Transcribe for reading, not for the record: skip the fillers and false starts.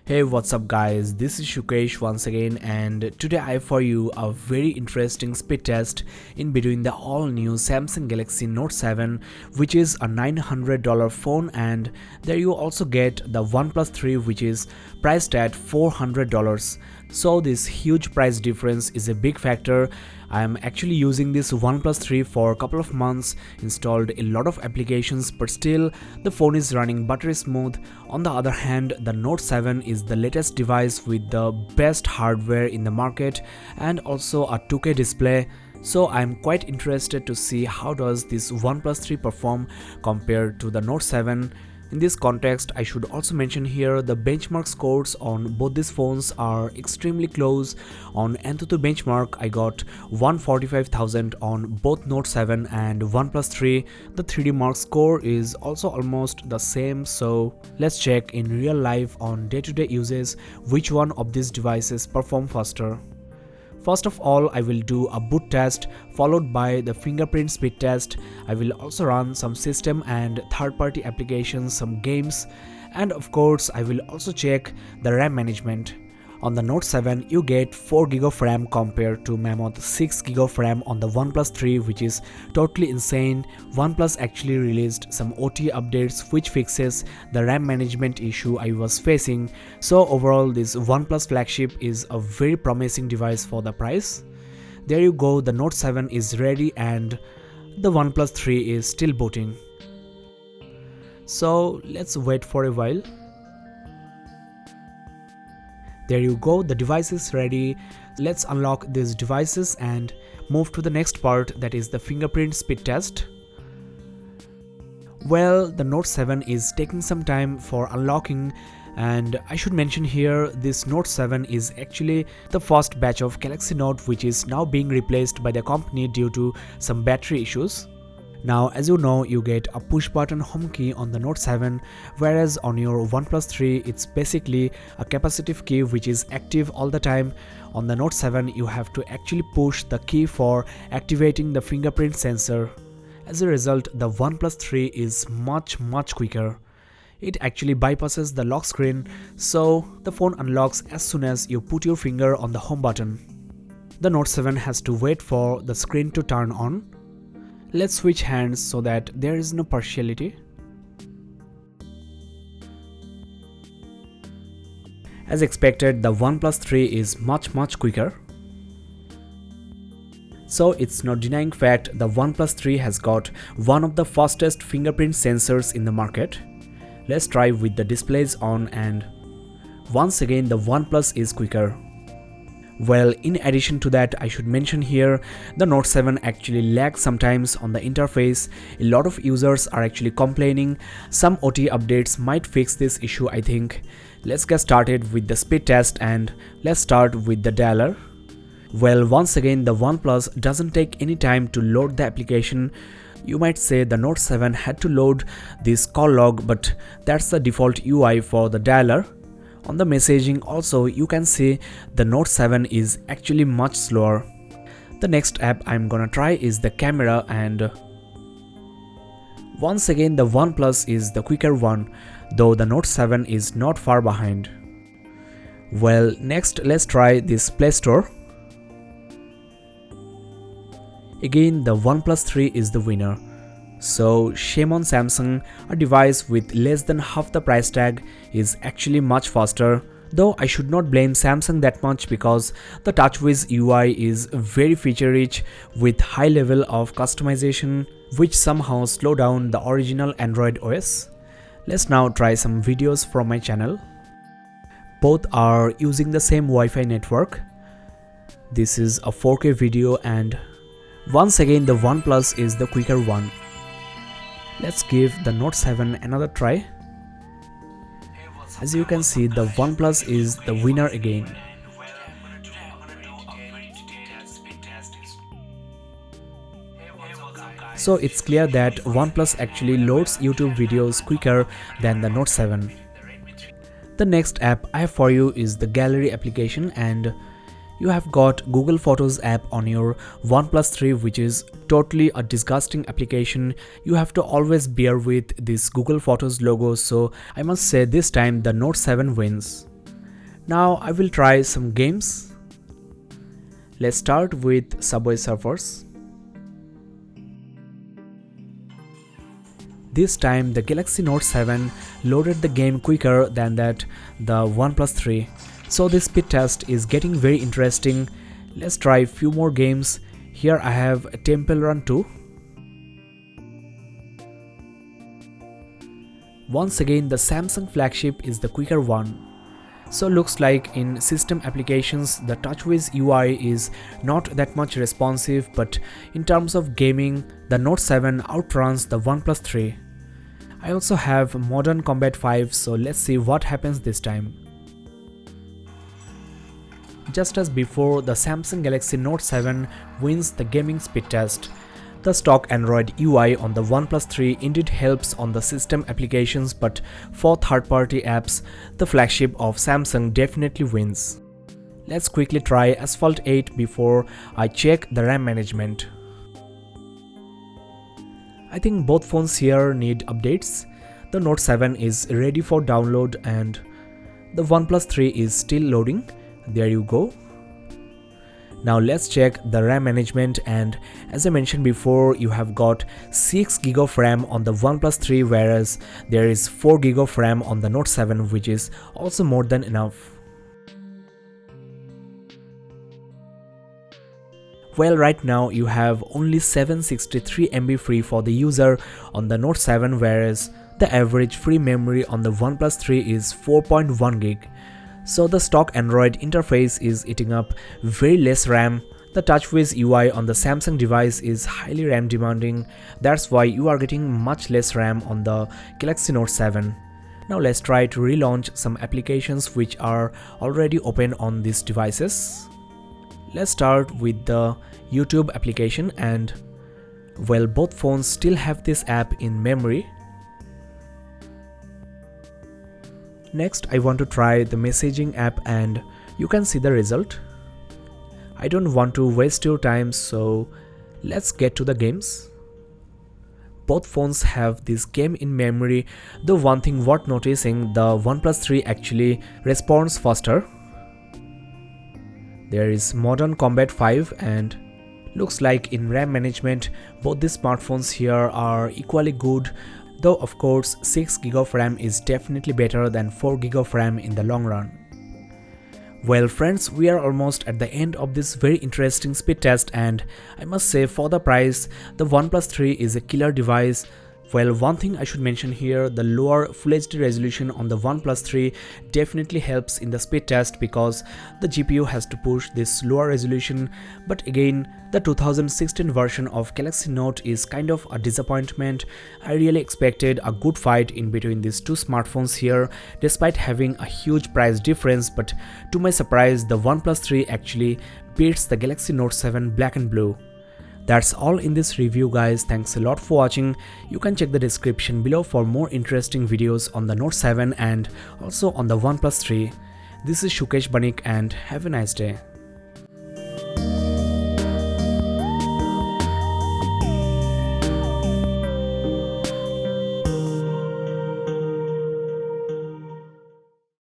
Hey, what's up guys, this is Shukesh once again, and today I have for you a very interesting speed test in between the all new Samsung Galaxy Note7, which is a $900 phone, and there you also get the OnePlus 3, which is priced at $400. So this huge price difference is a big factor. I am actually using this OnePlus 3 for a couple of months, installed a lot of applications, but still the phone is running buttery smooth. On the other hand, the Note 7 is the latest device with the best hardware in the market and also a 2K display. So I'm quite interested to see how does this OnePlus 3 perform compared to the Note 7. In this context, I should also mention here the benchmark scores on both these phones are extremely close. On Antutu benchmark, I got 145,000 on both Note 7 and OnePlus 3. The 3D Mark score is also almost the same, so let's check in real life on day-to-day uses which one of these devices perform faster. First of all, I will do a boot test followed by the fingerprint speed test. I will also run some system and third-party applications, some games, and of course I will also check the RAM management. On the Note 7, you get 4GB of RAM compared to mammoth 6GB of RAM on the OnePlus 3, which is totally insane. OnePlus actually released some OTA updates which fixes the RAM management issue I was facing. So overall, this OnePlus flagship is a very promising device for the price. There you go, the Note 7 is ready and the OnePlus 3 is still booting. So let's wait for a while. There you go, the device is ready. Let's unlock these devices and move to the next part, that is the fingerprint speed test. Well, the Note 7 is taking some time for unlocking, and I should mention here this Note 7 is actually the first batch of Galaxy Note which is now being replaced by the company due to some battery issues. Now, as you know, you get a push button home key on the Note 7, whereas on your OnePlus 3 it's basically a capacitive key which is active all the time. On the Note 7 you have to actually push the key for activating the fingerprint sensor. As a result, the OnePlus 3 is much quicker. It actually bypasses the lock screen, so the phone unlocks as soon as you put your finger on the home button. The Note 7 has to wait for the screen to turn on. Let's switch hands so that there is no partiality. As expected, the OnePlus 3 is much quicker. So it's not denying fact the OnePlus 3 has got one of the fastest fingerprint sensors in the market. Let's try with the displays on, and once again the OnePlus is quicker. Well, in addition to that, I should mention here the Note 7 actually lags sometimes on the interface. A lot of users are actually complaining. Some OTA updates might fix this issue, I think. Let's get started with the speed test, and let's start with the dialer. Well, once again the OnePlus doesn't take any time to load the application. You might say the Note 7 had to load this call log, but that's the default UI for the dialer. On the messaging also, you can see the Note 7 is actually much slower. The next app I'm gonna try is the camera, and once again the OnePlus is the quicker one, though the Note 7 is not far behind. Well, next let's try this Play Store. Again the OnePlus 3 is the winner. So shame on Samsung, a device with less than half the price tag is actually much faster. Though I should not blame Samsung that much because the TouthWiz UI is very feature rich with high level of customization which somehow slow down the original Android OS. Let's now try some videos from my channel. Both are using the same Wi-Fi network. This is a 4K video, and once again the OnePlus is the quicker one. Let's give the Note 7 another try. As you can see, the OnePlus is the winner again. So it's clear that OnePlus actually loads YouTube videos quicker than the Note 7. The next app I have for you is the gallery application, and you have got Google Photos app on your OnePlus 3, which is totally a disgusting application. You have to always bear with this Google Photos logo, so I must say this time the Note 7 wins. Now I will try some games. Let's start with Subway Surfers. This time the Galaxy Note 7 loaded the game quicker than that the OnePlus 3. So this speed test is getting very interesting. Let's try few more games. Here I have Temple Run 2. Once again the Samsung flagship is the quicker one. So looks like in system applications the TouthWiz UI is not that much responsive, but in terms of gaming the Note 7 outruns the OnePlus 3. I also have Modern Combat 5, so let's see what happens this time. Just as before, the Samsung Galaxy Note 7 wins the gaming speed test. The stock Android UI on the OnePlus 3 indeed helps on the system applications, but for third-party apps, the flagship of Samsung definitely wins. Let's quickly try Asphalt 8 before I check the RAM management. I think both phones here need updates. The Note 7 is ready for download and the OnePlus 3 is still loading. There you go. Now let's check the RAM management, and as I mentioned before, you have got 6GB of RAM on the OnePlus 3, whereas there is 4GB of RAM on the Note 7, which is also more than enough. Well, right now you have only 763 MB free for the user on the Note 7, whereas the average free memory on the OnePlus 3 is 4.1GB. So the stock Android interface is eating up very less RAM. The TouthWiz UI on the Samsung device is highly RAM demanding. That's why you are getting much less RAM on the Galaxy Note 7. Now let's try to relaunch some applications which are already open on these devices. Let's start with the YouTube application, and well, both phones still have this app in memory. Next, I want to try the messaging app and you can see the result. I don't want to waste your time, so let's get to the games. Both phones have this game in memory, though one thing worth noticing, the OnePlus 3 actually responds faster. There is Modern Combat 5, and looks like in RAM management both the smartphones here are equally good. Though of course 6GB of RAM is definitely better than 4GB of RAM in the long run. Well friends, we are almost at the end of this very interesting speed test, and I must say for the price, the OnePlus 3 is a killer device. Well, one thing I should mention here, the lower Full HD resolution on the OnePlus 3 definitely helps in the speed test because the GPU has to push this lower resolution. But again, the 2016 version of Galaxy Note is kind of a disappointment. I really expected a good fight in between these two smartphones here despite having a huge price difference, but to my surprise, the OnePlus 3 actually beats the Galaxy Note 7 black and blue. That's all in this review guys, thanks a lot for watching. You can check the description below for more interesting videos on the Note 7 and also on the OnePlus 3. This is Shukesh Banik and have a nice day.